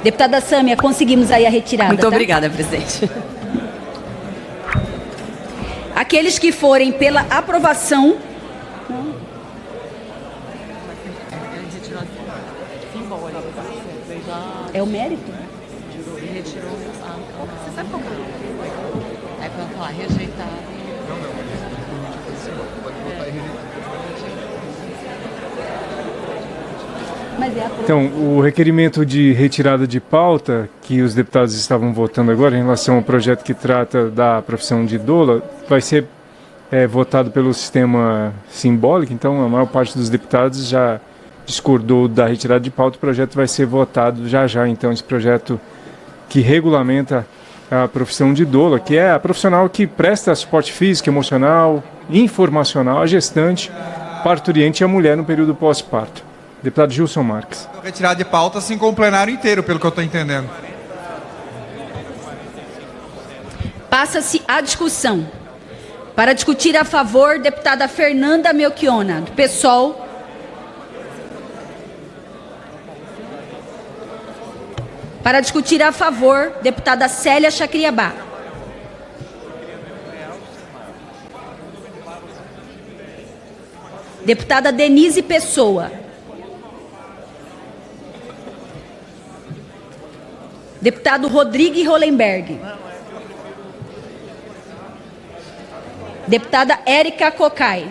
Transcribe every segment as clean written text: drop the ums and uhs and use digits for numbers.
Deputada Sâmia, conseguimos aí a retirada. Muito tá? obrigada, presidente. Aqueles que forem pela aprovação... É o mérito? Você sabe qual é? Aí vai falar rejeitado. Mas é Então, o requerimento de retirada de pauta que os deputados estavam votando agora em relação ao projeto que trata da profissão de doula vai ser votado pelo sistema simbólico. Então, a maior parte dos deputados já discordou da retirada de pauta. O projeto vai ser votado já. Então, esse projeto que regulamenta a profissão de doula, que é a profissional que presta suporte físico, emocional, informacional à gestante, parturiente e à mulher no período pós-parto. Deputado Gilson Marques. Retirada de pauta, assim como o plenário inteiro, pelo que eu estou entendendo. Passa-se a discussão. Para discutir a favor, deputada Fernanda Melchiona, do PSOL. Para discutir a favor, deputada Célia Chacriabá. Deputada Denise Pessoa. Deputado Rodrigo Hollenberg. Deputada Érica Cocai.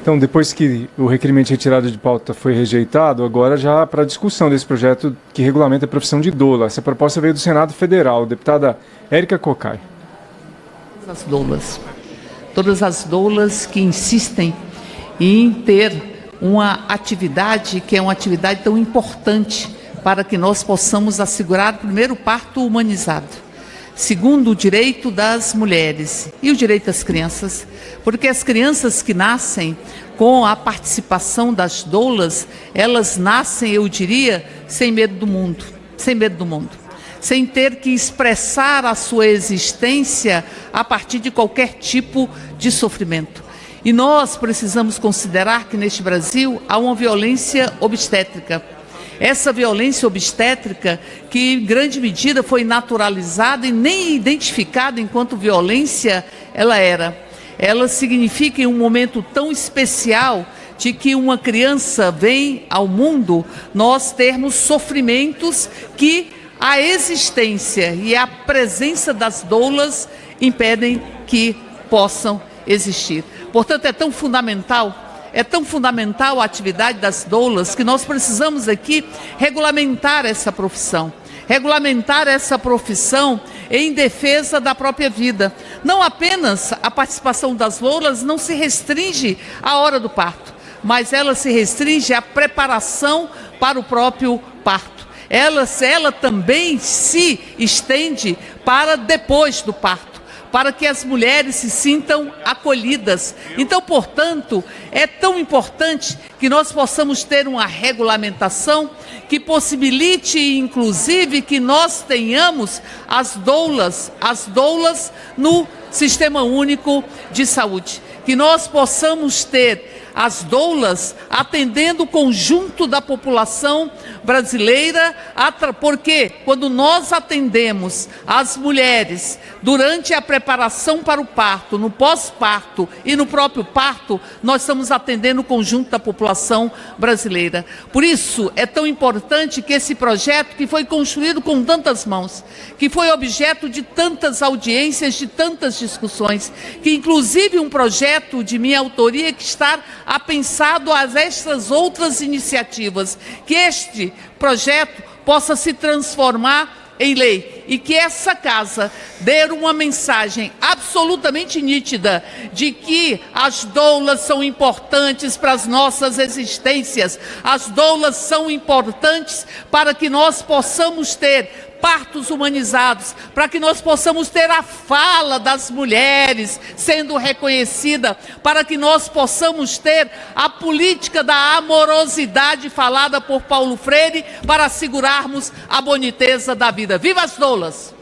Então, depois que o requerimento de retirada de pauta foi rejeitado, agora já para a discussão desse projeto que regulamenta a profissão de doula. Essa proposta veio do Senado Federal. Deputada Érica Cocai. Todas as doulas que insistem em ter uma atividade que é uma atividade tão importante para que nós possamos assegurar, primeiro, o parto humanizado, segundo, o direito das mulheres e o direito das crianças, porque as crianças que nascem com a participação das doulas, elas nascem, eu diria, sem medo do mundo, sem ter que expressar a sua existência a partir de qualquer tipo de sofrimento. E nós precisamos considerar que neste Brasil há uma violência obstétrica. Essa violência obstétrica, que em grande medida foi naturalizada e nem identificada enquanto violência ela era. Ela significa, em um momento tão especial de que uma criança vem ao mundo, nós termos sofrimentos que a existência e a presença das doulas impedem que possam existir. Portanto, é tão fundamental a atividade das doulas que nós precisamos aqui regulamentar essa profissão em defesa da própria vida. Não apenas a participação das doulas não se restringe à hora do parto, mas ela se restringe à preparação para o próprio parto. Ela também se estende para depois do parto, para que as mulheres se sintam acolhidas. Então, portanto, é tão importante que nós possamos ter uma regulamentação que possibilite, inclusive, que nós tenhamos as doulas no Sistema Único de Saúde. Que nós possamos ter as doulas atendendo o conjunto da população brasileira, porque quando nós atendemos as mulheres durante a preparação para o parto, no pós-parto e no próprio parto, nós estamos atendendo o conjunto da população brasileira. Por isso, é tão importante que esse projeto, que foi construído com tantas mãos, que foi objeto de tantas audiências, de tantas discussões, que inclusive um projeto de minha autoria que está apensado a estas outras iniciativas, que este projeto possa se transformar em lei e que essa casa dê uma mensagem absolutamente nítida de que as doulas são importantes para as nossas existências, as doulas são importantes para que nós possamos ter partos humanizados, para que nós possamos ter a fala das mulheres sendo reconhecida, para que nós possamos ter a política da amorosidade falada por Paulo Freire, para assegurarmos a boniteza da vida. Viva as doulas!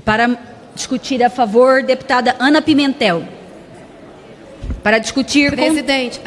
Para discutir a favor, deputada Ana Pimentel. Para discutir Presidente,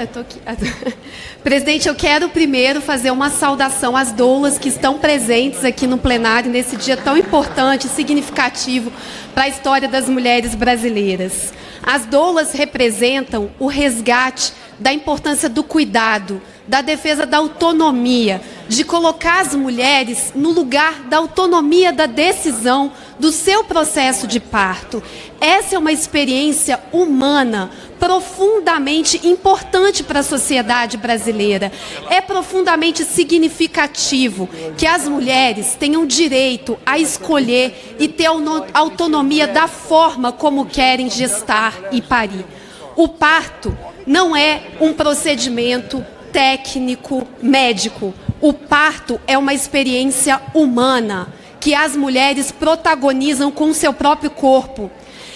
Presidente, eu quero primeiro fazer uma saudação às doulas que estão presentes aqui no plenário nesse dia tão importante e significativo para a história das mulheres brasileiras. As doulas representam o resgate da importância do cuidado, da defesa da autonomia, de colocar as mulheres no lugar da autonomia da decisão do seu processo de parto. Essa é uma experiência humana profundamente importante para a sociedade brasileira. É profundamente significativo que as mulheres tenham direito a escolher e ter autonomia da forma como querem gestar e parir. O parto não é um procedimento técnico, médico. O parto é uma experiência humana que as mulheres protagonizam com o seu próprio corpo.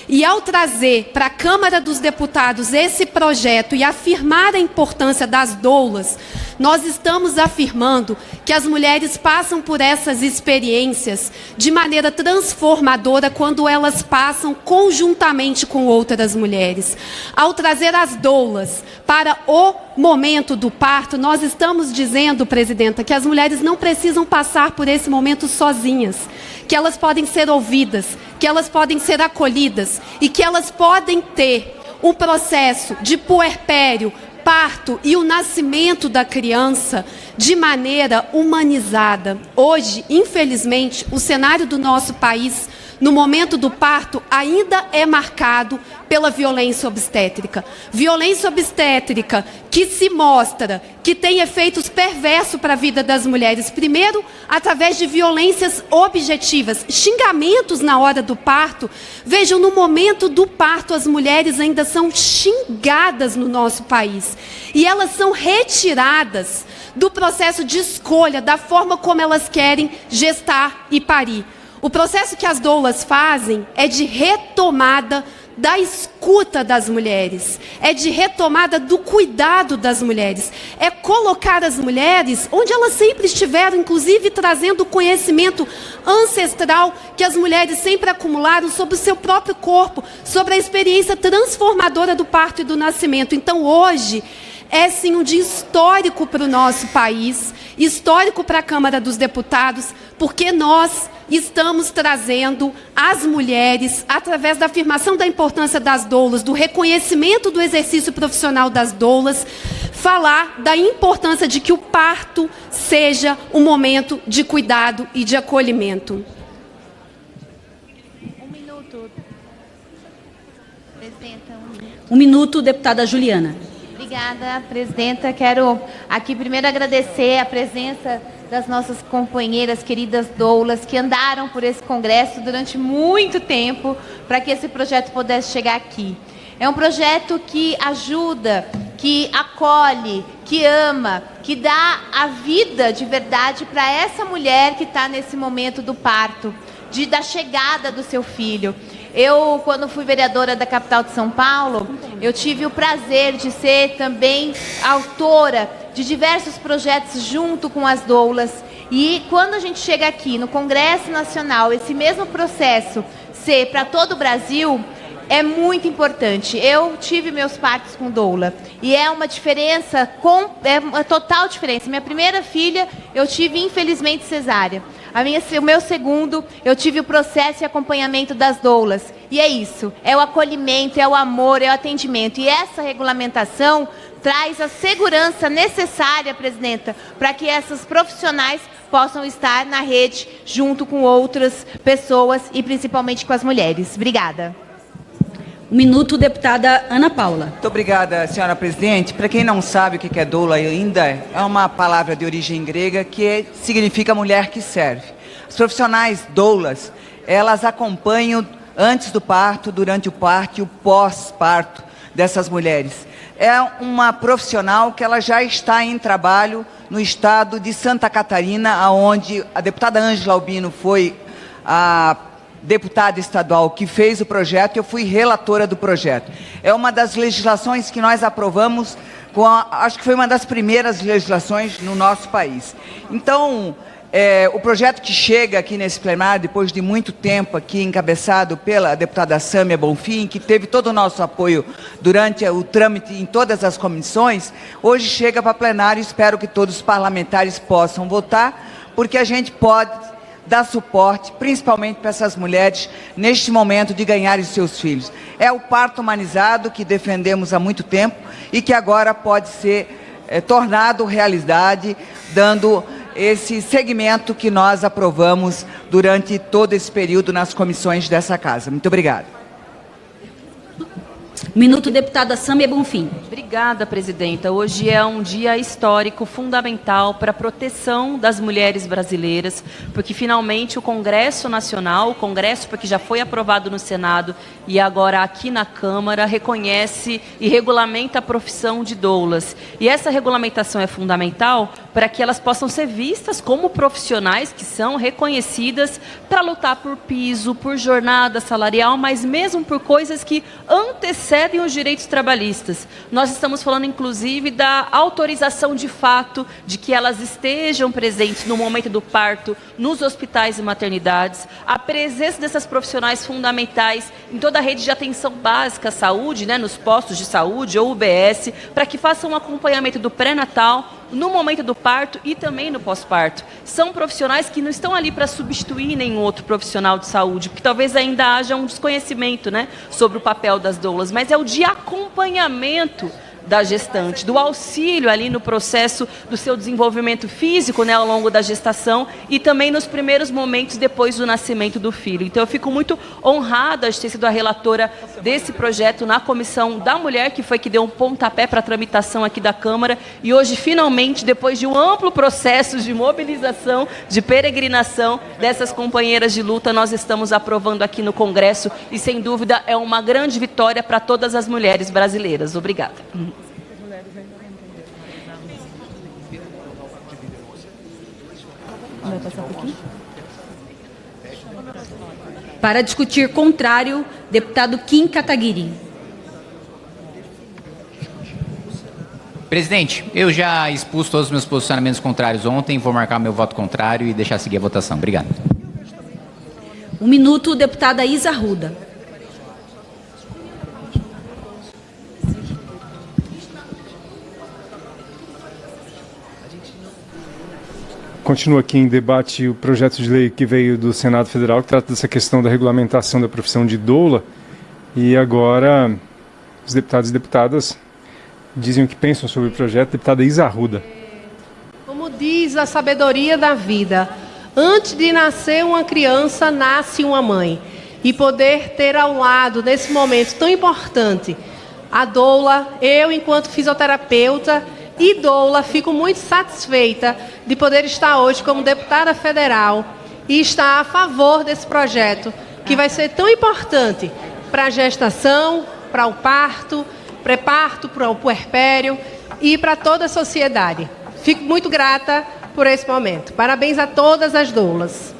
E ao trazer para a Câmara dos Deputados esse projeto e afirmar a importância das doulas, nós estamos afirmando que as mulheres passam por essas experiências de maneira transformadora quando elas passam conjuntamente com outras mulheres. Ao trazer as doulas para o momento do parto, nós estamos dizendo, presidenta, que as mulheres não precisam passar por esse momento sozinhas, que elas podem ser ouvidas, que elas podem ser acolhidas e que elas podem ter um processo de puerpério, parto e o nascimento da criança de maneira humanizada. Hoje, infelizmente, o cenário do nosso país, no momento do parto, ainda é marcado pela violência obstétrica. Violência obstétrica que se mostra que tem efeitos perversos para a vida das mulheres. Primeiro, através de violências objetivas, xingamentos na hora do parto. Vejam, no momento do parto, as mulheres ainda são xingadas no nosso país. E elas são retiradas do processo de escolha, da forma como elas querem gestar e parir. O processo que as doulas fazem é de retomada da escuta das mulheres, é de retomada do cuidado das mulheres, é colocar as mulheres onde elas sempre estiveram, inclusive trazendo o conhecimento ancestral que as mulheres sempre acumularam sobre o seu próprio corpo, sobre a experiência transformadora do parto e do nascimento. Então hoje é sim um dia histórico para o nosso país, histórico para a Câmara dos Deputados, porque nós estamos trazendo as mulheres, através da afirmação da importância das doulas, do reconhecimento do exercício profissional das doulas, falar da importância de que o parto seja um momento de cuidado e de acolhimento. Um minuto. Presidenta, um minuto. Um minuto, deputada Juliana. Obrigada, presidenta. Quero aqui primeiro agradecer a presença das nossas companheiras queridas doulas que andaram por esse congresso durante muito tempo para que esse projeto pudesse chegar aqui. É um projeto que ajuda, que acolhe, que ama, que dá a vida de verdade para essa mulher que está nesse momento do parto, da chegada do seu filho. Eu, quando fui vereadora da capital de São Paulo, eu tive o prazer de ser também autora de diversos projetos junto com as doulas. E quando a gente chega aqui no Congresso Nacional, esse mesmo processo ser para todo o Brasil, é muito importante. Eu tive meus partos com doula e é uma diferença, é uma total diferença. Minha primeira filha eu tive infelizmente cesárea. O meu segundo, eu tive o processo e acompanhamento das doulas. E é isso, é o acolhimento, é o amor, é o atendimento. E essa regulamentação traz a segurança necessária, presidenta, para que essas profissionais possam estar na rede junto com outras pessoas e principalmente com as mulheres. Obrigada. Um minuto, deputada Ana Paula. Muito obrigada, senhora presidente. Para quem não sabe o que é doula ainda, é uma palavra de origem grega que significa mulher que serve. As profissionais doulas, elas acompanham antes do parto, durante o parto e o pós-parto dessas mulheres. É uma profissional que ela já está em trabalho no estado de Santa Catarina, onde a deputada Ângela Albino foi a deputada estadual que fez o projeto, eu fui relatora do projeto. É uma das legislações que nós aprovamos, acho que foi uma das primeiras legislações no nosso país. Então, O projeto que chega aqui nesse plenário, depois de muito tempo aqui, encabeçado pela deputada Sâmia Bonfim, que teve todo o nosso apoio durante o trâmite em todas as comissões, hoje chega para plenário e espero que todos os parlamentares possam votar, porque a gente pode dar suporte, principalmente para essas mulheres, neste momento de ganharem seus filhos. É o parto humanizado que defendemos há muito tempo e que agora pode ser tornado realidade, dando esse segmento que nós aprovamos durante todo esse período nas comissões dessa casa. Muito obrigada. Minuto, deputada Sâmia Bonfim. Obrigada, presidenta. Hoje é um dia histórico, fundamental para a proteção das mulheres brasileiras, porque finalmente o Congresso Nacional, porque já foi aprovado no Senado e agora aqui na Câmara, reconhece e regulamenta a profissão de doulas. E essa regulamentação é fundamental para que elas possam ser vistas como profissionais que são reconhecidas para lutar por piso, por jornada salarial, mas mesmo por coisas que antecedem os direitos trabalhistas. Nós estamos falando, inclusive, da autorização de fato de que elas estejam presentes no momento do parto, nos hospitais e maternidades, a presença dessas profissionais fundamentais em toda a rede de atenção básica à saúde, nos postos de saúde ou UBS, para que façam um acompanhamento do pré-natal, no momento do parto e também no pós-parto. São profissionais que não estão ali para substituir nenhum outro profissional de saúde, porque talvez ainda haja um desconhecimento, sobre o papel das doulas, mas é o de acompanhamento da gestante, do auxílio ali no processo do seu desenvolvimento físico, ao longo da gestação e também nos primeiros momentos depois do nascimento do filho. Então eu fico muito honrada de ter sido a relatora desse projeto na Comissão da Mulher, que foi que deu um pontapé para a tramitação aqui da Câmara, e hoje finalmente, depois de um amplo processo de mobilização, de peregrinação dessas companheiras de luta, nós estamos aprovando aqui no Congresso e sem dúvida é uma grande vitória para todas as mulheres brasileiras. Obrigada. Para discutir contrário, deputado Kim Kataguiri. Presidente, eu já expus todos os meus posicionamentos contrários ontem, vou marcar meu voto contrário e deixar seguir a votação. Obrigado. Um minuto, deputada Isa Arruda. Continua aqui em debate o projeto de lei que veio do Senado Federal, que trata dessa questão da regulamentação da profissão de doula. E agora os deputados e deputadas dizem o que pensam sobre o projeto. Deputada Isa Arruda. Como diz a sabedoria da vida, antes de nascer uma criança, nasce uma mãe. E poder ter ao lado, nesse momento tão importante, a doula, eu enquanto fisioterapeuta e doula, fico muito satisfeita de poder estar hoje como deputada federal e estar a favor desse projeto, que vai ser tão importante para a gestação, para o parto, pré-parto, para o puerpério e para toda a sociedade. Fico muito grata por esse momento. Parabéns a todas as doulas.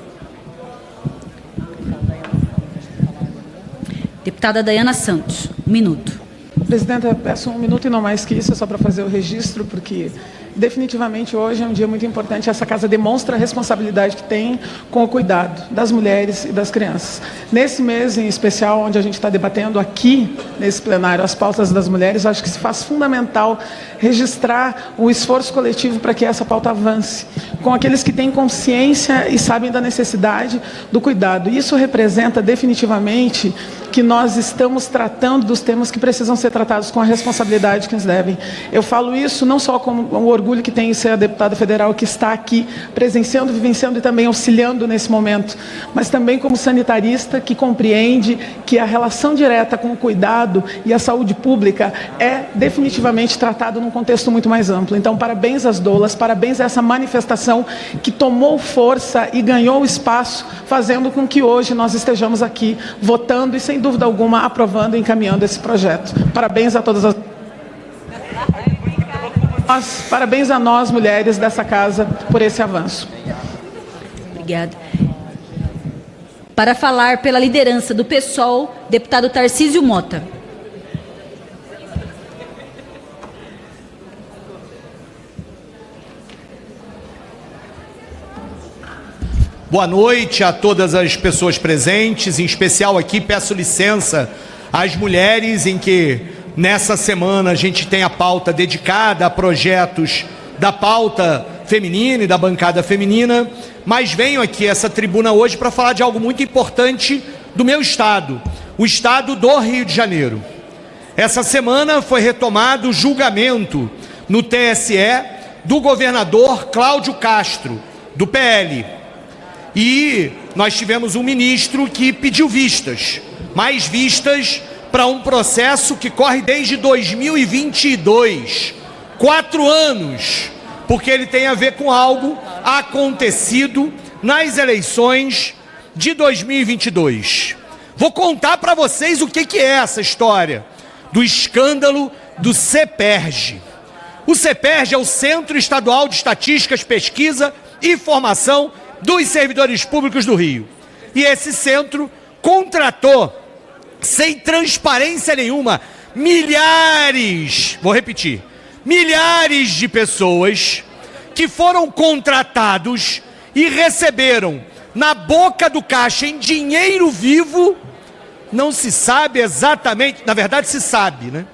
Deputada Dayana Santos, um minuto. Presidenta, eu peço um minuto e não mais que isso, só para fazer o registro, porque definitivamente hoje é um dia muito importante. Essa casa demonstra a responsabilidade que tem com o cuidado das mulheres e das crianças. Nesse mês em especial, onde a gente está debatendo aqui, nesse plenário, as pautas das mulheres, acho que se faz fundamental registrar o esforço coletivo para que essa pauta avance, com aqueles que têm consciência e sabem da necessidade do cuidado. Isso representa definitivamente que nós estamos tratando dos temas que precisam ser tratados com a responsabilidade que nos devem. Eu falo isso não só como o orgulho que tenho em ser a deputada federal que está aqui presenciando, vivenciando e também auxiliando nesse momento, mas também como sanitarista que compreende que a relação direta com o cuidado e a saúde pública é definitivamente tratado num contexto muito mais amplo. Então, parabéns às doulas, parabéns a essa manifestação que tomou força e ganhou espaço, fazendo com que hoje nós estejamos aqui votando e, sem dúvida alguma, aprovando e encaminhando esse projeto. Parabéns a todas as... Parabéns a nós, mulheres dessa casa, por esse avanço. Obrigada. Para falar pela liderança do PSOL, deputado Tarcísio Mota. Boa noite a todas as pessoas presentes, em especial aqui peço licença às mulheres, em que nessa semana a gente tem a pauta dedicada a projetos da pauta feminina e da bancada feminina, mas venho aqui a essa tribuna hoje para falar de algo muito importante do meu estado, o estado do Rio de Janeiro. Essa semana foi retomado o julgamento no TSE do governador Cláudio Castro, do PL. E nós tivemos um ministro que pediu vistas, mais vistas para um processo que corre desde 2022, 4 anos, porque ele tem a ver com algo acontecido nas eleições de 2022. Vou contar para vocês o que é essa história do escândalo do CEPERJ. O CEPERJ é o Centro Estadual de Estatísticas, Pesquisa e Formação dos Servidores Públicos do Rio. E esse centro contratou, sem transparência nenhuma, milhares de pessoas que foram contratados e receberam na boca do caixa em dinheiro vivo, não se sabe exatamente, na verdade se sabe, né?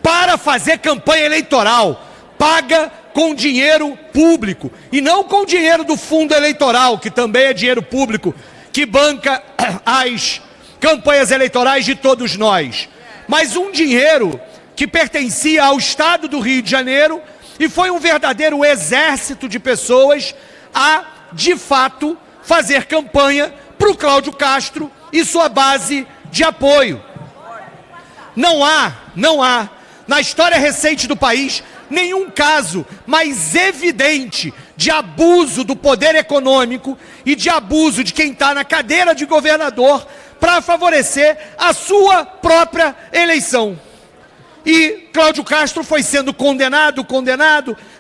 Para fazer campanha eleitoral, paga com dinheiro público, e não com dinheiro do fundo eleitoral, que também é dinheiro público, que banca as campanhas eleitorais de todos nós, mas um dinheiro que pertencia ao estado do Rio de Janeiro, e foi um verdadeiro exército de pessoas a, de fato, fazer campanha para o Cláudio Castro e sua base de apoio. Não há, na história recente do país, nenhum caso mais evidente de abuso do poder econômico e de abuso de quem está na cadeira de governador para favorecer a sua própria eleição. E Cláudio Castro foi sendo condenado,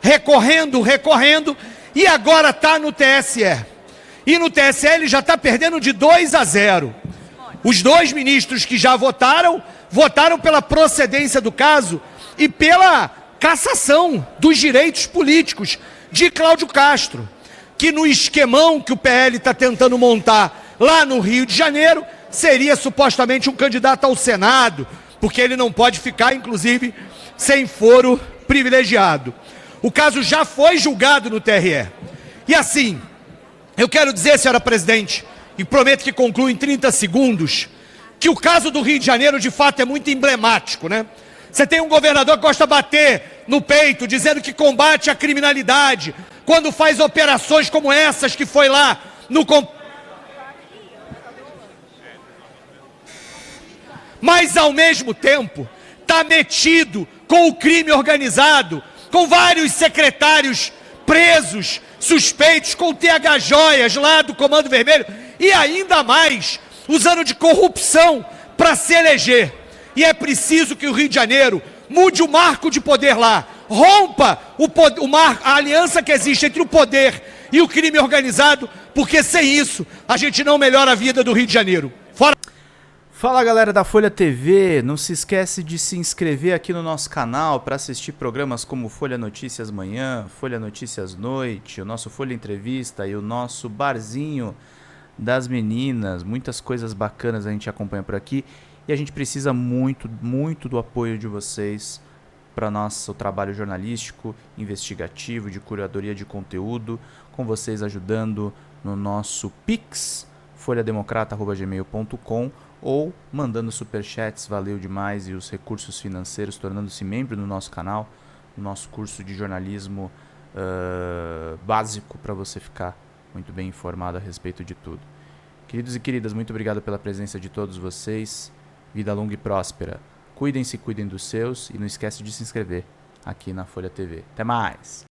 recorrendo, e agora está no TSE. E no TSE ele já está perdendo de 2-0. Os 2 ministros que já votaram pela procedência do caso e pela cassação dos direitos políticos de Cláudio Castro, que no esquemão que o PL está tentando montar lá no Rio de Janeiro, seria supostamente um candidato ao Senado, porque ele não pode ficar, inclusive, sem foro privilegiado. O caso já foi julgado no TRE. E assim, eu quero dizer, senhora presidente, e prometo que concluo em 30 segundos, que o caso do Rio de Janeiro, de fato, é muito emblemático, né? Você tem um governador que gosta de bater no peito, dizendo que combate a criminalidade, quando faz operações como essas que foi lá no... Mas, ao mesmo tempo, está metido com o crime organizado, com vários secretários presos, suspeitos, com TH Joias lá do Comando Vermelho, e ainda mais usando de corrupção para se eleger. E é preciso que o Rio de Janeiro mude o marco de poder lá, rompa a aliança que existe entre o poder e o crime organizado, porque sem isso a gente não melhora a vida do Rio de Janeiro. Fora... Fala galera da Folha TV, não se esquece de se inscrever aqui no nosso canal para assistir programas como Folha Notícias Manhã, Folha Notícias Noite, o nosso Folha Entrevista e o nosso Barzinho das Meninas. Muitas coisas bacanas a gente acompanha por aqui e a gente precisa muito do apoio de vocês para nosso trabalho jornalístico, investigativo, de curadoria de conteúdo, com vocês ajudando no nosso Pix, folhademocrata@gmail.com, ou mandando superchats, valeu demais, e os recursos financeiros, tornando-se membro do nosso canal, no nosso curso de jornalismo básico, para você ficar muito bem informado a respeito de tudo. Queridos e queridas, muito obrigado pela presença de todos vocês, vida longa e próspera, cuidem-se, cuidem dos seus, e não esquece de se inscrever aqui na Folha TV. Até mais!